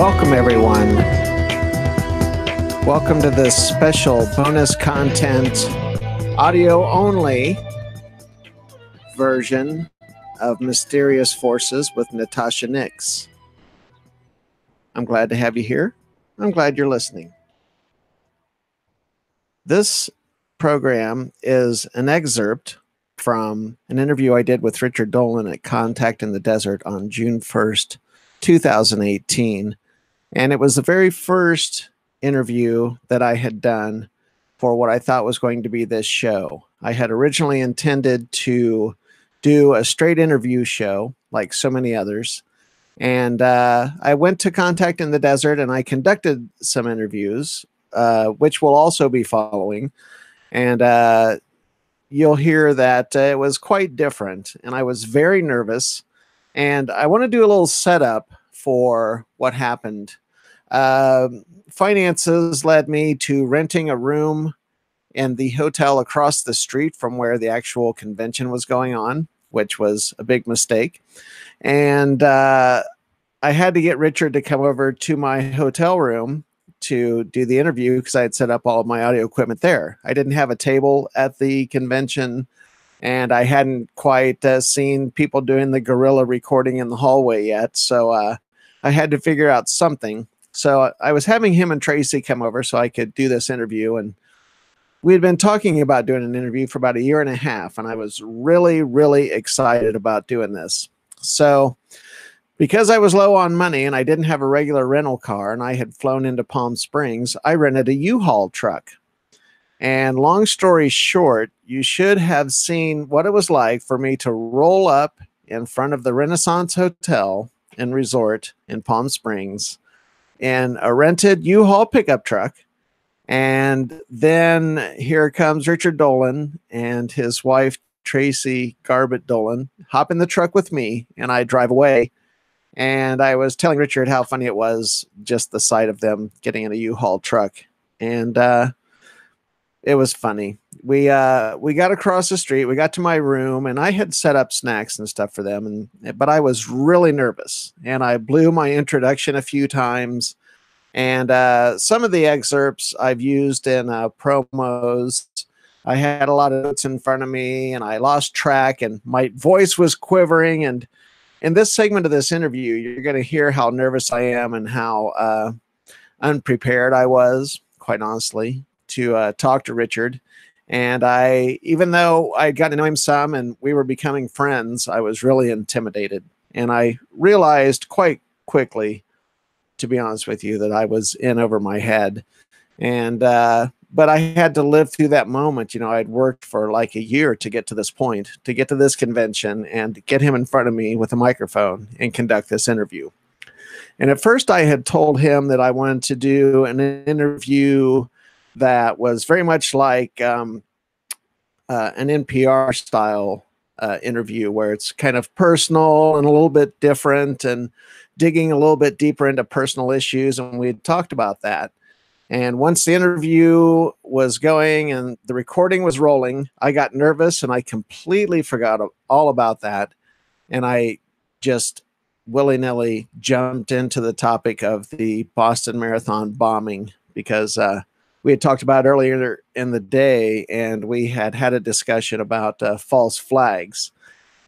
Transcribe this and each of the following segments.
Welcome, everyone. Welcome to this special bonus content, audio-only version of Mysterious Forces with Natasha Nyxx. I'm glad to have you here. I'm glad you're listening. This program is an excerpt from an interview I did with Richard Dolan at Contact in the Desert on June 1st, 2018. And it was the very first interview that I had done for what I thought was going to be this show. I had originally intended to do a straight interview show, like so many others. And I went to Contact in the Desert and I conducted some interviews, which will also be following. And you'll hear that it was quite different. And I was very nervous. And I want to do a little setup for what happened. Finances led me to renting a room in the hotel across the street from where the actual convention was going on, which was a big mistake. And I had to get Richard to come over to my hotel room to do the interview because I had set up all of my audio equipment there. I didn't have a table at the convention, and I hadn't quite seen people doing the guerrilla recording in the hallway yet. So I had to figure out something. So I was having him and Tracy come over so I could do this interview. And we had been talking about doing an interview for about a year and a half. And I was really, really excited about doing this. So because I was low on money and I didn't have a regular rental car and I had flown into Palm Springs, I rented a U-Haul truck. And long story short, you should have seen what it was like for me to roll up in front of the Renaissance Hotel and Resort in Palm Springs in a rented U-Haul pickup truck. And then here comes Richard Dolan and his wife, Tracy Garbett Dolan, hop in the truck with me and I drive away. And I was telling Richard how funny it was, just the sight of them getting in a U-Haul truck. And it was funny. We got across the street, we got to my room, and I had set up snacks and stuff for them. But I was really nervous, and I blew my introduction a few times. And some of the excerpts I've used in promos. I had a lot of notes in front of me, and I lost track, and my voice was quivering. And in this segment of this interview, you're going to hear how nervous I am and how unprepared I was, quite honestly, to talk to Richard. And even though I got to know him some and we were becoming friends, I was really intimidated. And I realized quite quickly, to be honest with you, that I was in over my head. And but I had to live through that moment. You know, I'd worked for like a year to get to this point, to get to this convention and get him in front of me with a microphone and conduct this interview. And at first I had told him that I wanted to do an interview that was very much like an NPR style interview, where it's kind of personal and a little bit different and digging a little bit deeper into personal issues. And we had talked about that. And once the interview was going and the recording was rolling, I got nervous and I completely forgot all about that. And I just willy-nilly jumped into the topic of the Boston Marathon bombing because we had talked about earlier in the day, and we had had a discussion about false flags.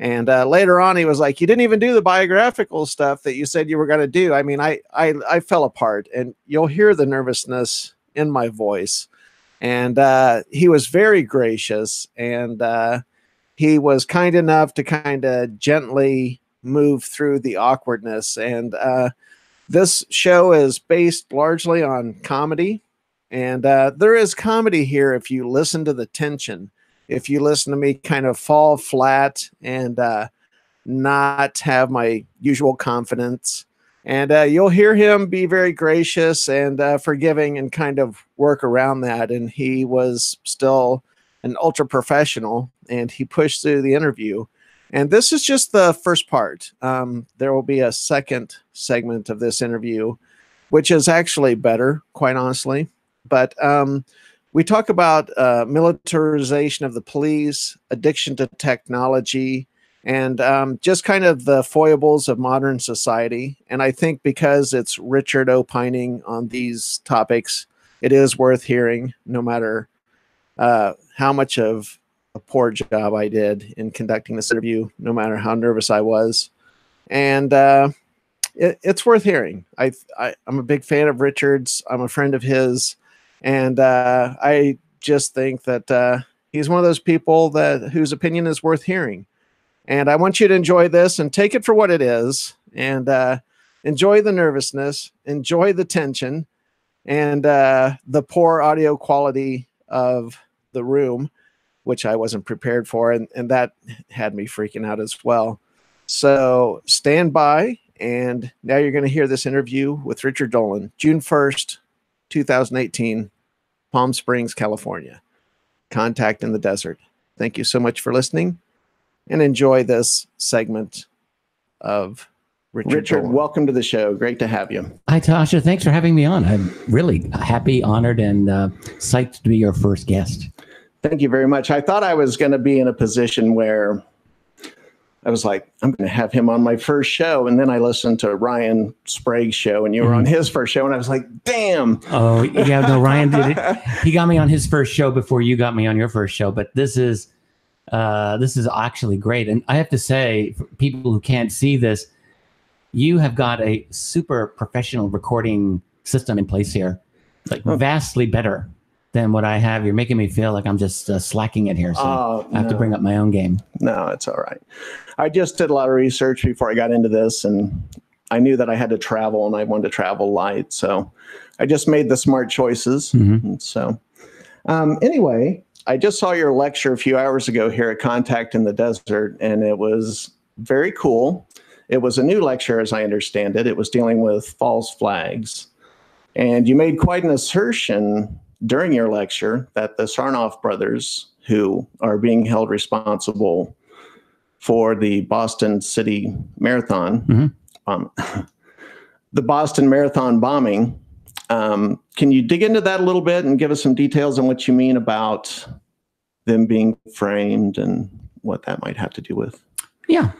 And later on, he was like, "You didn't even do the biographical stuff that you said you were going to do." I mean, I fell apart, and you'll hear the nervousness in my voice. And he was very gracious, and he was kind enough to kind of gently move through the awkwardness. And this show is based largely on comedy. And there is comedy here if you listen to the tension, if you listen to me kind of fall flat and not have my usual confidence. And you'll hear him be very gracious and forgiving and kind of work around that. And he was still an ultra professional, and he pushed through the interview. And this is just the first part. There will be a second segment of this interview, which is actually better, quite honestly. But we talk about militarization of the police, addiction to technology, and just kind of the foibles of modern society. And I think because it's Richard opining on these topics, it is worth hearing, no matter how much of a poor job I did in conducting this interview, no matter how nervous I was. And it's worth hearing. I'm a big fan of Richard's. I'm a friend of his. And I just think that he's one of those people whose opinion is worth hearing. And I want you to enjoy this and take it for what it is, and enjoy the nervousness, enjoy the tension, and the poor audio quality of the room, which I wasn't prepared for, and that had me freaking out as well. So stand by, and now you're going to hear this interview with Richard Dolan, June 1st, 2018, Palm Springs, California. Contact in the Desert. Thank you so much for listening, and enjoy this segment of Richard, welcome to the show. Great to have you. Hi, Tasha. Thanks for having me on. I'm really happy, honored, and psyched to be your first guest. Thank you very much. I thought I was going to be in a position where I was like, I'm going to have him on my first show. And then I listened to Ryan Sprague's show, and you were on his first show. And I was like, damn. Oh, yeah. No, Ryan did it. He got me on his first show before you got me on your first show. But this is actually great. And I have to say, for people who can't see this, you have got a super professional recording system in place here, like vastly better than what I have. You're making me feel like I'm just slacking it here. So I have to bring up my own game. No, it's all right. I just did a lot of research before I got into this, and I knew that I had to travel, and I wanted to travel light. So I just made the smart choices. So anyway, I just saw your lecture a few hours ago here at Contact in the Desert, and it was very cool. It was a new lecture, as I understand it. It was dealing with false flags. And you made quite an assertion during your lecture that the Sarnoff brothers, who are being held responsible for the Boston City Marathon, the Boston Marathon bombing, can you dig into that a little bit and give us some details on what you mean about them being framed and what that might have to do with? Yeah.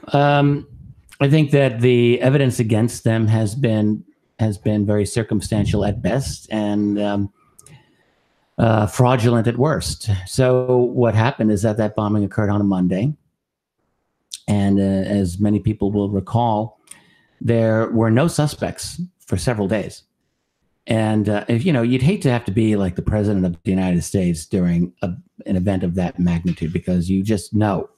I think that the evidence against them has been very circumstantial at best, and fraudulent at worst. So what happened is that bombing occurred on a Monday. And as many people will recall, there were no suspects for several days. And if you'd hate to have to be like the president of the United States during an event of that magnitude, because you just know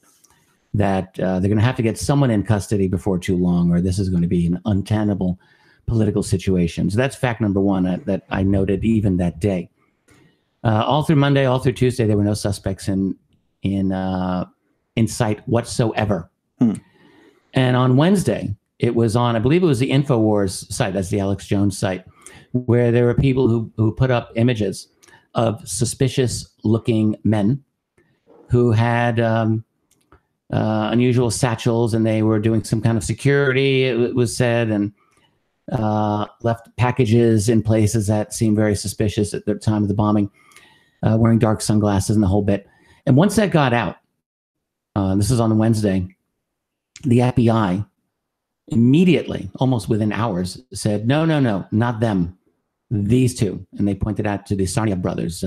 that they're going to have to get someone in custody before too long, or this is going to be an untenable political situation. So that's fact number one that I noted even that day. All through Monday, all through Tuesday, there were no suspects in sight whatsoever. And on Wednesday, it was on, I believe it was the InfoWars site, that's the Alex Jones site, where there were people who put up images of suspicious-looking men who had unusual satchels, and they were doing some kind of security, it was said, and left packages in places that seemed very suspicious at the time of the bombing, wearing dark sunglasses and the whole bit. And once that got out, this is on Wednesday, the FBI immediately, almost within hours, said, no, not them, these two. And they pointed out to the Sarniev brothers,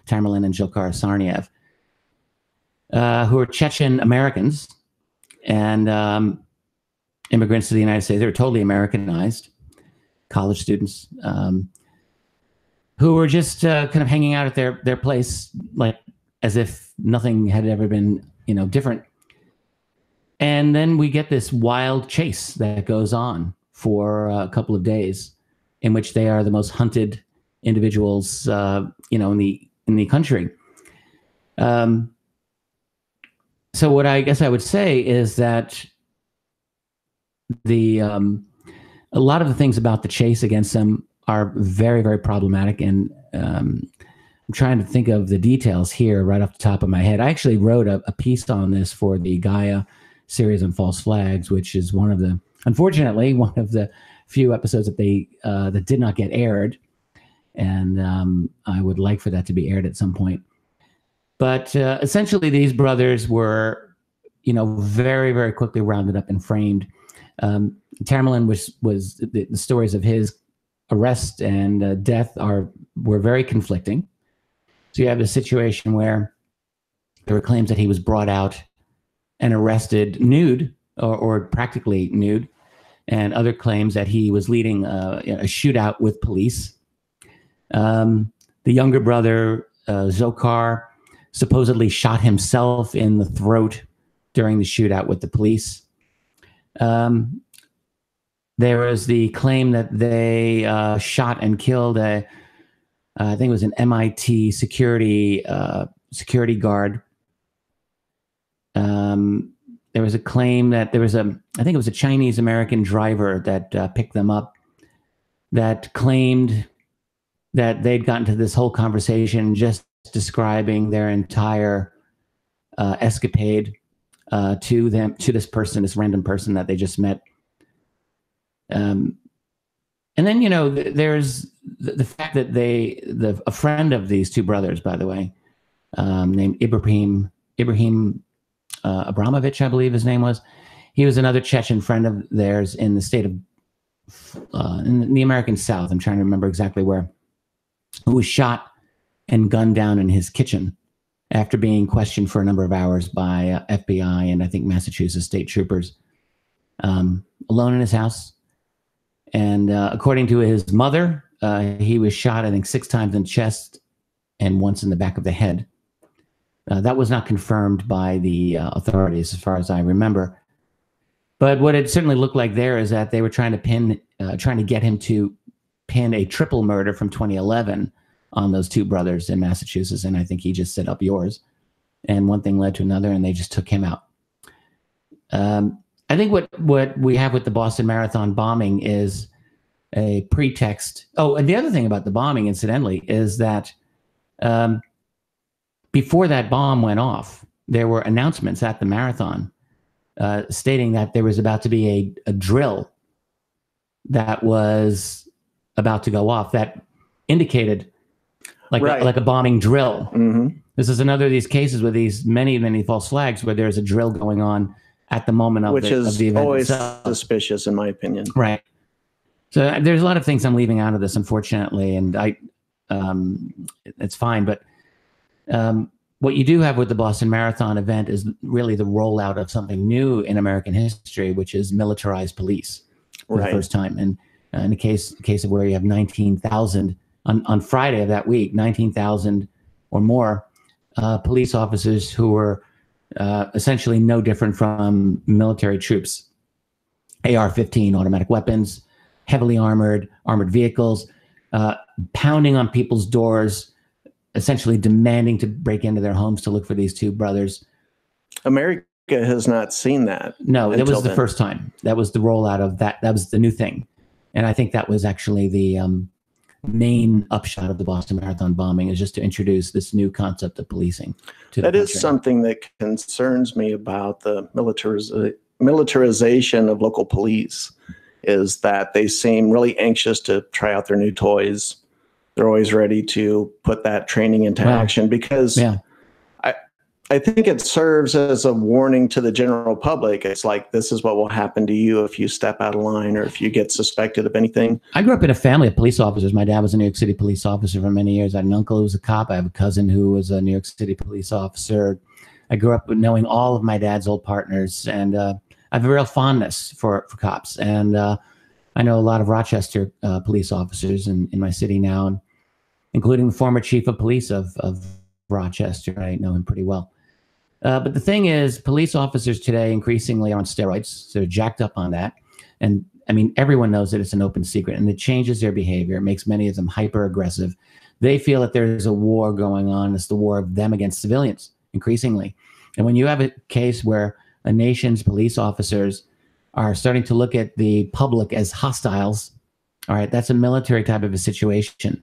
Tamerlan and Zhokhar Sarniev, who are Chechen Americans and immigrants to the United States. They were totally Americanized, college students, who were just kind of hanging out at their place, like as if nothing had ever been, different. And then we get this wild chase that goes on for a couple of days, in which they are the most hunted individuals, in the country. So what I guess I would say is that a lot of the things about the chase against them are very, very problematic. And I'm trying to think of the details here right off the top of my head. I actually wrote a piece on this for the Gaia series on false flags, which is unfortunately, one of the few episodes that did not get aired. And I would like for that to be aired at some point. But essentially, these brothers were very, very quickly rounded up and framed. Tamerlan was the stories of his arrest and death were very conflicting. So you have a situation where there were claims that he was brought out and arrested nude or practically nude, and other claims that he was leading a shootout with police. The younger brother, Zokar, supposedly shot himself in the throat during the shootout with the police. There was the claim that they shot and killed I think it was an MIT security guard. There was a claim that I think it was a Chinese American driver that picked them up, that claimed that they'd gotten to this whole conversation just describing their entire escapade to this person, this random person that they just met. And then, there's the fact that a friend of these two brothers, by the way, named Ibrahim Abramovich, I believe his name was. He was another Chechen friend of theirs in the state of, in the American South. I'm trying to remember exactly where, who was shot and gunned down in his kitchen after being questioned for a number of hours by FBI and I think Massachusetts state troopers, alone in his house. And according to his mother, he was shot, I think, 6 times in the chest and once in the back of the head. That was not confirmed by the authorities, as far as I remember. But what it certainly looked like there is that they were trying to get him to pin a triple murder from 2011 on those two brothers in Massachusetts, and I think he just set up yours. And one thing led to another, and they just took him out. I think what we have with the Boston Marathon bombing is a pretext. Oh, and the other thing about the bombing, incidentally, is that before that bomb went off, there were announcements at the marathon stating that there was about to be a drill that was about to go off that indicated like a bombing drill. Mm-hmm. This is another of these cases with these many false flags where there's a drill going on at the moment of Which is the event always itself. suspicious, in my opinion. Right. So there's a lot of things I'm leaving out of this, unfortunately, and it's fine. But what you do have with the Boston Marathon event is really the rollout of something new in American history, which is militarized police for the first time. And in the case of where you have 19,000 on Friday of that week, 19,000 or more police officers who were essentially no different from military troops. AR-15 automatic weapons, heavily armored vehicles, pounding on people's doors, essentially demanding to break into their homes to look for these two brothers. America has not seen that. No, that was the first time. That was the rollout of that. That was the new thing. And I think that was actually the main upshot of the Boston Marathon bombing, is just to introduce this new concept of policing to the country. That is something that concerns me about the militarization of local police, is that they seem really anxious to try out their new toys. They're always ready to put that training into action, because I think it serves as a warning to the general public. It's like, this is what will happen to you if you step out of line or if you get suspected of anything. I grew up in a family of police officers. My dad was a New York City police officer for many years. I had an uncle who was a cop. I have a cousin who was a New York City police officer. I grew up knowing all of my dad's old partners, and I have a real fondness for cops. And I know a lot of Rochester police officers in my city now, and including the former chief of police of Rochester. I know him pretty well. But the thing is, police officers today increasingly are on steroids. So they're jacked up on that. And I mean, everyone knows that it's an open secret, and it changes their behavior. It makes many of them hyper aggressive. They feel that there's a war going on. It's the war of them against civilians, increasingly. And when you have a case where a nation's police officers are starting to look at the public as hostiles, all right, that's a military type of a situation.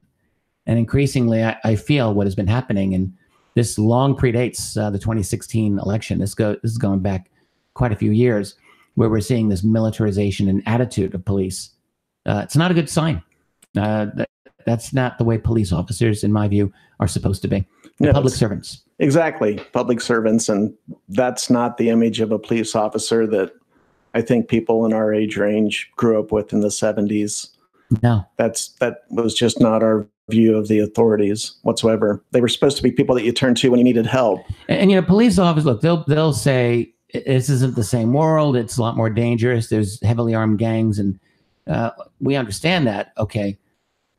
And increasingly, I feel what has been happening, and this long predates the 2016 election. This is going back quite a few years, where we're seeing this militarization and attitude of police. It's not a good sign. That's not the way police officers, in my view, are supposed to be. The public servants. Exactly. Public servants. And that's not the image of a police officer that I think people in our age range grew up with in the 70s. No. That was just not our view of the authorities whatsoever. They were supposed to be people that you turned to when you needed help. And you know, police officers, look, they'll say this isn't the same world. It's a lot more dangerous. There's heavily armed gangs, and we understand that. Okay,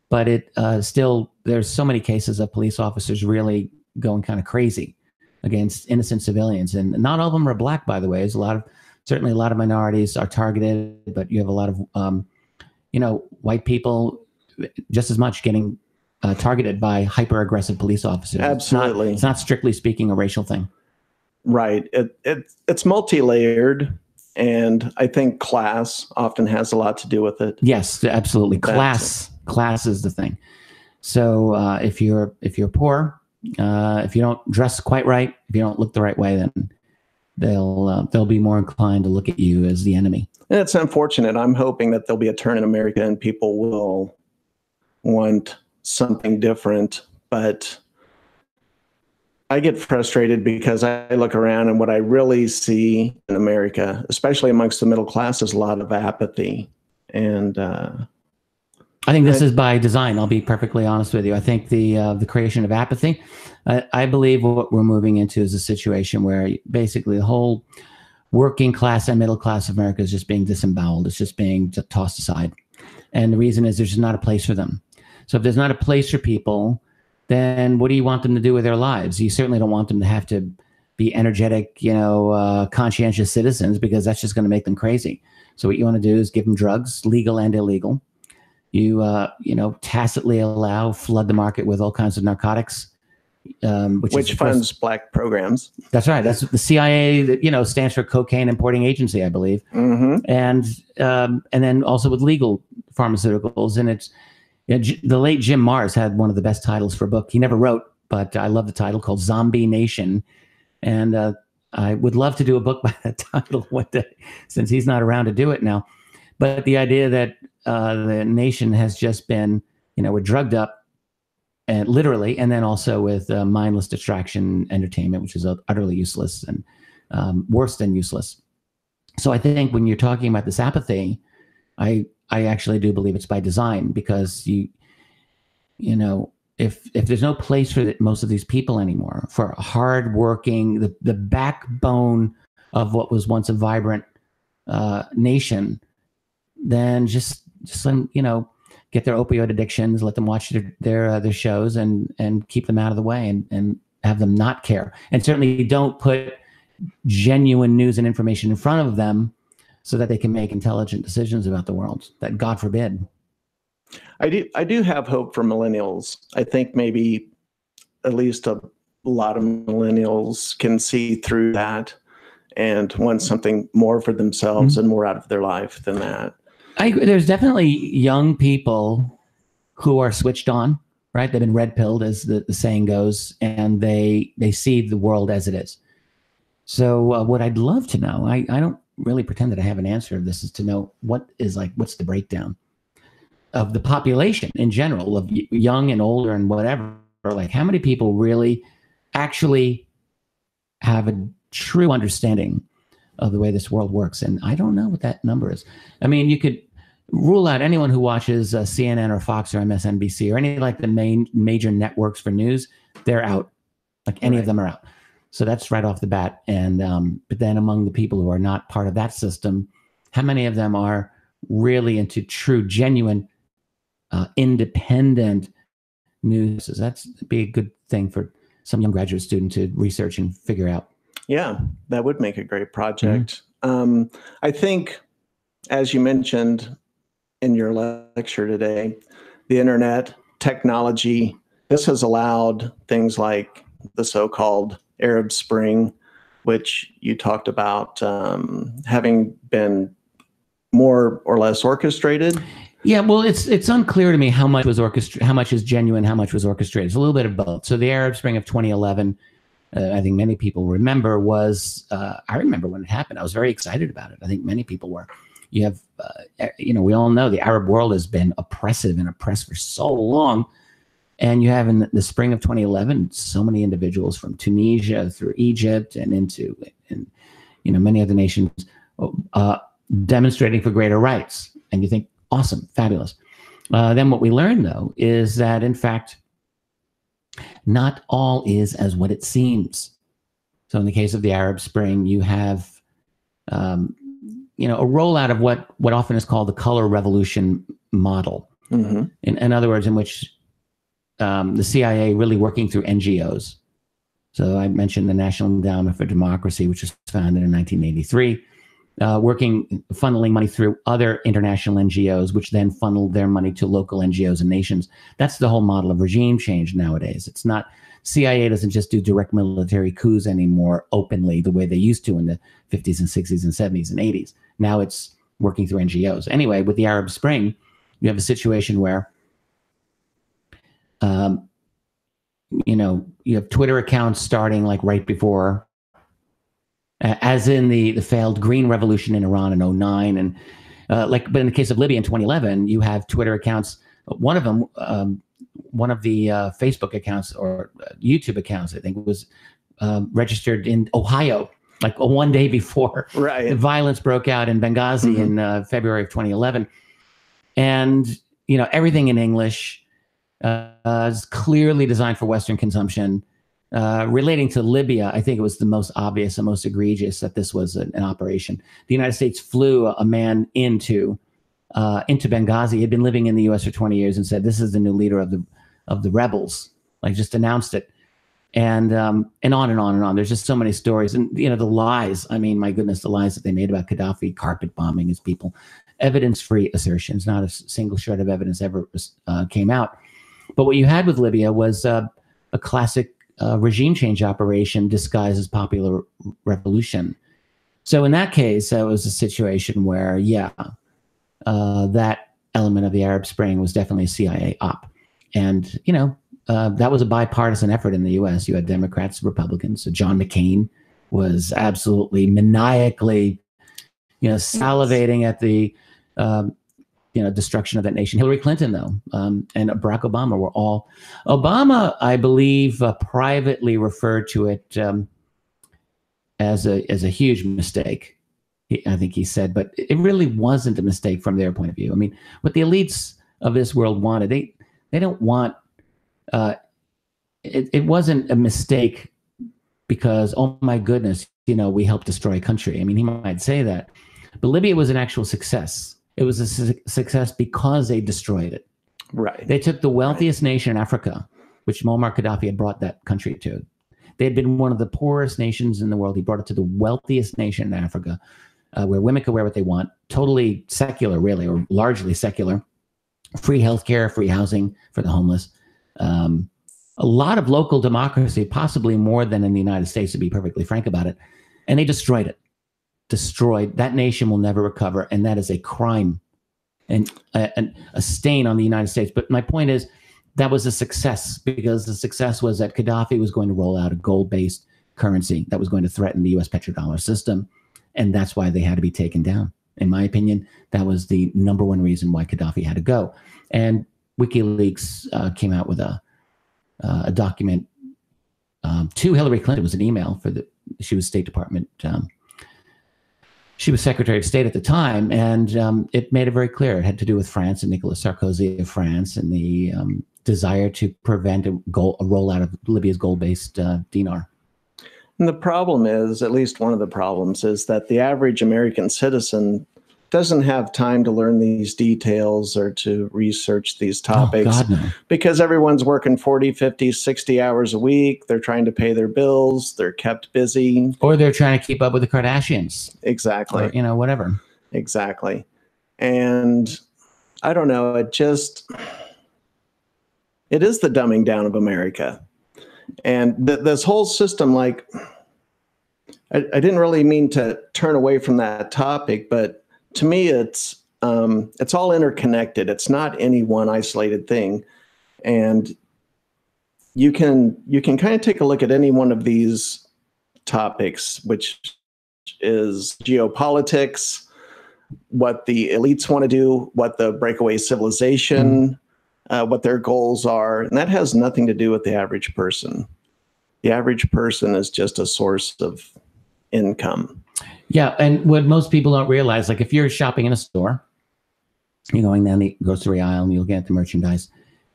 but it still, there's so many cases of police officers really going kind of crazy against innocent civilians, and not all of them are black, by the way. There's certainly a lot of minorities are targeted, but you have a lot of you know, white people just as much getting targeted by hyper-aggressive police officers. Absolutely. It's not strictly speaking a racial thing. Right. It's multi-layered, and I think class often has a lot to do with it. Yes, absolutely. Class is the thing. So if you're poor, if you don't dress quite right, if you don't look the right way, then they'll be more inclined to look at you as the enemy. And it's unfortunate. I'm hoping that there'll be a turn in America and people will want something different. But I get frustrated because I look around and what I really see in America, especially amongst the middle class, is a lot of apathy. And I think this is by design. I'll be perfectly honest with you. I think the creation of apathy, I believe what we're moving into is a situation where basically the whole working class and middle class of America is just being disemboweled. It's just being tossed aside. And the reason is there's just not a place for them. So if there's not a place for people, then what do you want them to do with their lives? You certainly don't want them to have to be energetic, you know, conscientious citizens, because that's just going to make them crazy. So what you want to do is give them drugs, legal and illegal. You, you know, tacitly flood the market with all kinds of narcotics. Which funds black programs. That's right. That's the CIA, you know, stands for Cocaine Importing Agency, I believe. Mm-hmm. And then also with legal pharmaceuticals. And it's, you know, the late Jim Marrs had one of the best titles for a book. He never wrote, but I love the title, called Zombie Nation. And I would love to do a book by that title one day, since he's not around to do it now. But the idea that the nation has just been, you know, we're drugged up, and literally, and then also with mindless distraction entertainment, which is utterly useless and worse than useless. So I think when you're talking about this apathy, I actually do believe it's by design, because you know, if there's no place for most of these people anymore, for hardworking, the backbone of what was once a vibrant nation, then just you know, get their opioid addictions, let them watch their shows, and keep them out of the way, and have them not care. And certainly don't put genuine news and information in front of them so that they can make intelligent decisions about the world. That, God forbid. I do have hope for millennials. I think maybe at least a lot of millennials can see through that and want something more for themselves, mm-hmm. and more out of their life than that. There's definitely young people who are switched on, right? They've been red pilled, as the saying goes, and they see the world as it is. So what I'd love to know, I don't really pretend that I have an answer to this, is to know what's the breakdown of the population in general, of young and older and whatever. Like, how many people really actually have a true understanding of the way this world works? And I don't know what that number is. I mean, you could rule out anyone who watches CNN or Fox or MSNBC or any like the major networks for news. They're out. Like, any of them are out. So that's right off the bat. And but then among the people who are not part of that system, how many of them are really into true, genuine, independent news? That's be a good thing for some young graduate student to research and figure out. Yeah, that would make a great project. Mm-hmm. I think, as you mentioned in your lecture today, the internet, technology, this has allowed things like the so-called Arab Spring, which you talked about having been more or less orchestrated. Yeah, well, it's unclear to me how much was how much is genuine, how much was orchestrated. It's a little bit of both. So the Arab Spring of 2011, I think many people remember, was I remember when it happened. I was very excited about it. I think many people were. You have, you know, we all know the Arab world has been oppressive and oppressed for so long. And you have in the spring of 2011, so many individuals from Tunisia through Egypt and many other nations demonstrating for greater rights. And you think, awesome, fabulous. Then what we learned, though, is that, in fact, not all is as what it seems. So in the case of the Arab Spring, you have a rollout of what often is called the color revolution model. Mm-hmm. In other words, in which the CIA really working through NGOs. So I mentioned the National Endowment for Democracy, which was founded in 1983, funneling money through other international NGOs, which then funneled their money to local NGOs and nations. That's the whole model of regime change nowadays. It's not, CIA doesn't just do direct military coups anymore openly the way they used to in the 50s and 60s and 70s and 80s. Now it's working through NGOs. Anyway, with the Arab Spring, you have a situation where you have Twitter accounts starting like right before, as in the failed Green Revolution in Iran in 2009. And but in the case of Libya in 2011, you have Twitter accounts. One of them, one of the Facebook accounts or YouTube accounts, I think, was registered in Ohio, like one day before the violence broke out in Benghazi in February of 2011. And, everything in English is clearly designed for Western consumption. Relating to Libya, I think it was the most obvious and most egregious that this was an operation. The United States flew a man into Benghazi. He had been living in the U.S. for 20 years and said, "This is the new leader of the rebels." Like, just announced it, and on and on and on. There's just so many stories, and the lies. I mean, my goodness, the lies that they made about Gaddafi carpet bombing his people, evidence-free assertions. Not a single shred of evidence ever came out. But what you had with Libya was a classic regime change operation disguised as popular revolution. So in that case, that was a situation where, that element of the Arab Spring was definitely a CIA op. And, that was a bipartisan effort in the U.S. You had Democrats, Republicans. So John McCain was absolutely maniacally, salivating at the, destruction of that nation. Hillary Clinton, though, and Barack Obama were all. Obama, I believe, privately referred to it as a huge mistake. I think he said, but it really wasn't a mistake from their point of view. I mean, what the elites of this world wanted, they don't want. It wasn't a mistake because, oh my goodness, we helped destroy a country. I mean, he might say that, but Libya was an actual success. It was a success because they destroyed it. Right. They took the wealthiest nation in Africa, which Muammar Gaddafi had brought that country to. They had been one of the poorest nations in the world. He brought it to the wealthiest nation in Africa, where women could wear what they want, totally secular, really, or largely secular, free healthcare, free housing for the homeless, a lot of local democracy, possibly more than in the United States, to be perfectly frank about it. And they destroyed it. Destroyed. That nation will never recover, and that is a crime and a stain on the United States. But my point is, that was a success because the success was that Gaddafi was going to roll out a gold-based currency that was going to threaten the U.S. petrodollar system, and that's why they had to be taken down. In my opinion, that was the number one reason why Gaddafi had to go. And WikiLeaks came out with a document to Hillary Clinton. It was an email she was State Department. She was Secretary of State at the time, and it made it very clear. It had to do with France and Nicolas Sarkozy of France and the desire to prevent a rollout of Libya's gold-based dinar. And the problem is, at least one of the problems, is that the average American citizen doesn't have time to learn these details or to research these topics. Oh, God, no. Because everyone's working 40, 50, 60 hours a week. They're trying to pay their bills. They're kept busy. Or they're trying to keep up with the Kardashians. Exactly. Or, whatever. Exactly. And I don't know, it is the dumbing down of America. And this whole system, like, I didn't really mean to turn away from that topic, but to me, it's all interconnected. It's not any one isolated thing. And you can kind of take a look at any one of these topics, which is geopolitics, what the elites want to do, what the breakaway civilization what their goals are. And that has nothing to do with the average person. The average person is just a source of income. Yeah. And what most people don't realize, like if you're shopping in a store, you're going down the grocery aisle and you'll get the merchandise,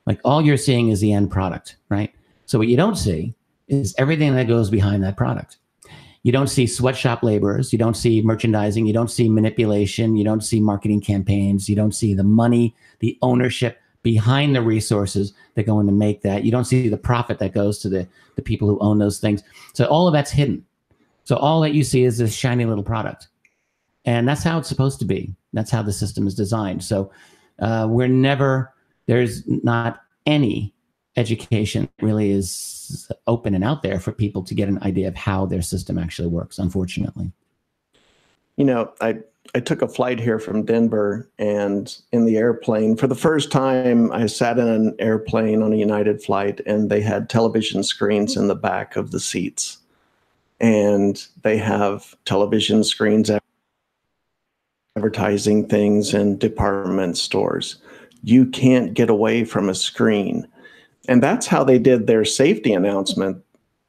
like all you're seeing is the end product, right? So what you don't see is everything that goes behind that product. You don't see sweatshop laborers. You don't see merchandising. You don't see manipulation. You don't see marketing campaigns. You don't see the money, the ownership behind the resources that go in to make that. You don't see the profit that goes to the people who own those things. So all of that's hidden. So all that you see is this shiny little product. And that's how it's supposed to be. That's how the system is designed. So there's not any education really is open and out there for people to get an idea of how their system actually works, unfortunately. You know, I took a flight here from Denver, and in the airplane, for the first time, I sat in an airplane on a United flight, and they had television screens in the back of the seats. And they have television screens advertising things in department stores. You can't get away from a screen. And that's how they did their safety announcement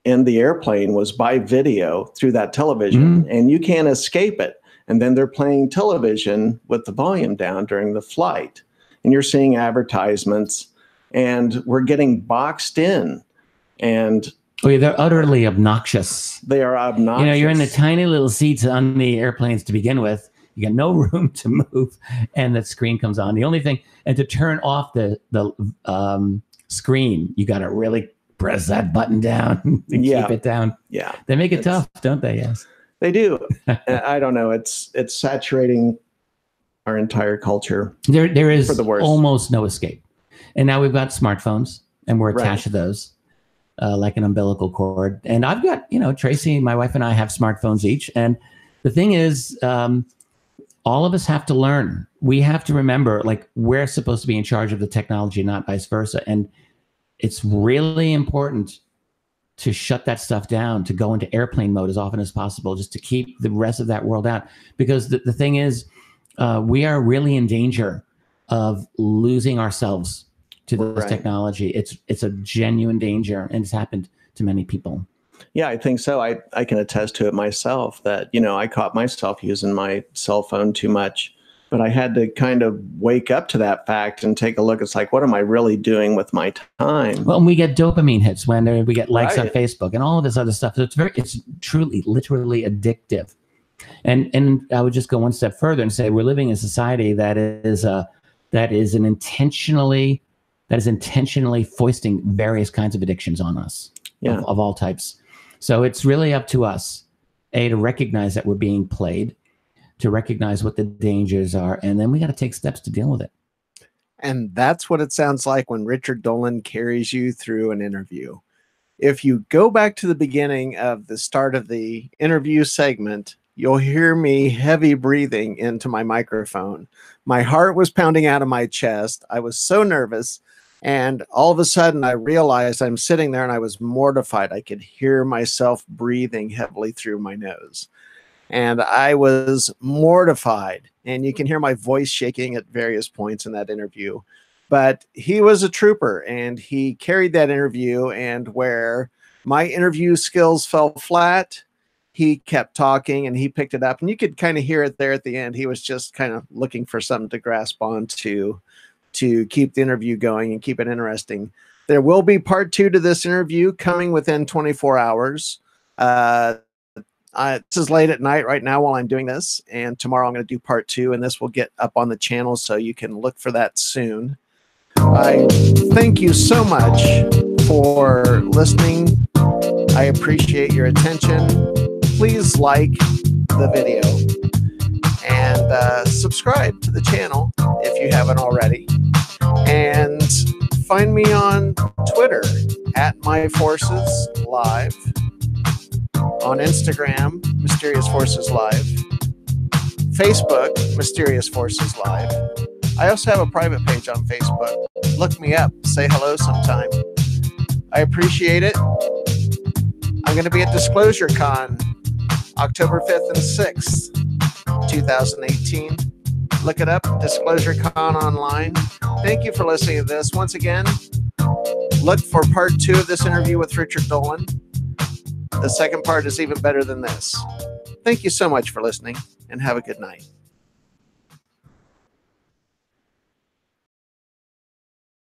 in the airplane, was by video through that television, and you can't escape it. And then they're playing television with the volume down during the flight. And you're seeing advertisements, and we're getting boxed in. And they're utterly obnoxious. They are obnoxious. You know, you're in the tiny little seats on the airplanes to begin with. You got no room to move, and the screen comes on. The only thing, and to turn off the screen, you got to really press that button down and keep it down. Yeah, they make it tough, don't they? Yes, they do. I don't know. It's saturating our entire culture. There is for the worst. Almost no escape. And now we've got smartphones, and we're attached to those like an umbilical cord. And I've got, Tracy, my wife, and I have smartphones each. And the thing is, all of us have to learn. We have to remember, like, we're supposed to be in charge of the technology, not vice versa. And it's really important to shut that stuff down, to go into airplane mode as often as possible, just to keep the rest of that world out. Because the thing is, we are really in danger of losing ourselves to this technology. It's a genuine danger, and it's happened to many people. Yeah, I think so. I can attest to it myself that, I caught myself using my cell phone too much, but I had to kind of wake up to that fact and take a look. It's like, what am I really doing with my time? Well, and we get dopamine hits when we get likes on Facebook and all of this other stuff. So it's truly, literally addictive. And I would just go one step further and say we're living in a society that is intentionally foisting various kinds of addictions on us of all types. So it's really up to us, to recognize that we're being played, to recognize what the dangers are, and then we got to take steps to deal with it. And that's what it sounds like when Richard Dolan carries you through an interview. If you go back to the beginning of the start of the interview segment, you'll hear me heavy breathing into my microphone. My heart was pounding out of my chest. I was so nervous. And all of a sudden, I realized I'm sitting there and I was mortified. I could hear myself breathing heavily through my nose. And I was mortified. And you can hear my voice shaking at various points in that interview. But he was a trooper, and he carried that interview. And where my interview skills fell flat, he kept talking and he picked it up. And you could kind of hear it there at the end. He was just kind of looking for something to grasp onto to keep the interview going and keep it interesting. There will be part 2 to this interview coming within 24 hours. This is late at night right now while I'm doing this, and tomorrow I'm going to do part 2, and this will get up on the channel, so you can look for that soon. I thank you so much for listening. I appreciate your attention. Please like the video and subscribe to the channel if you haven't already. And find me on Twitter @MyForcesLive, on Instagram, Mysterious Forces Live, Facebook, Mysterious Forces Live. I also have a private page on Facebook. Look me up, say hello sometime. I appreciate it. I'm going to be at Disclosure Con, October 5th and 6th, 2018. Look it up, Disclosure Con online. Thank you for listening to this. Once again, look for part 2 of this interview with Richard Dolan. The second part is even better than this. Thank you so much for listening, and have a good night.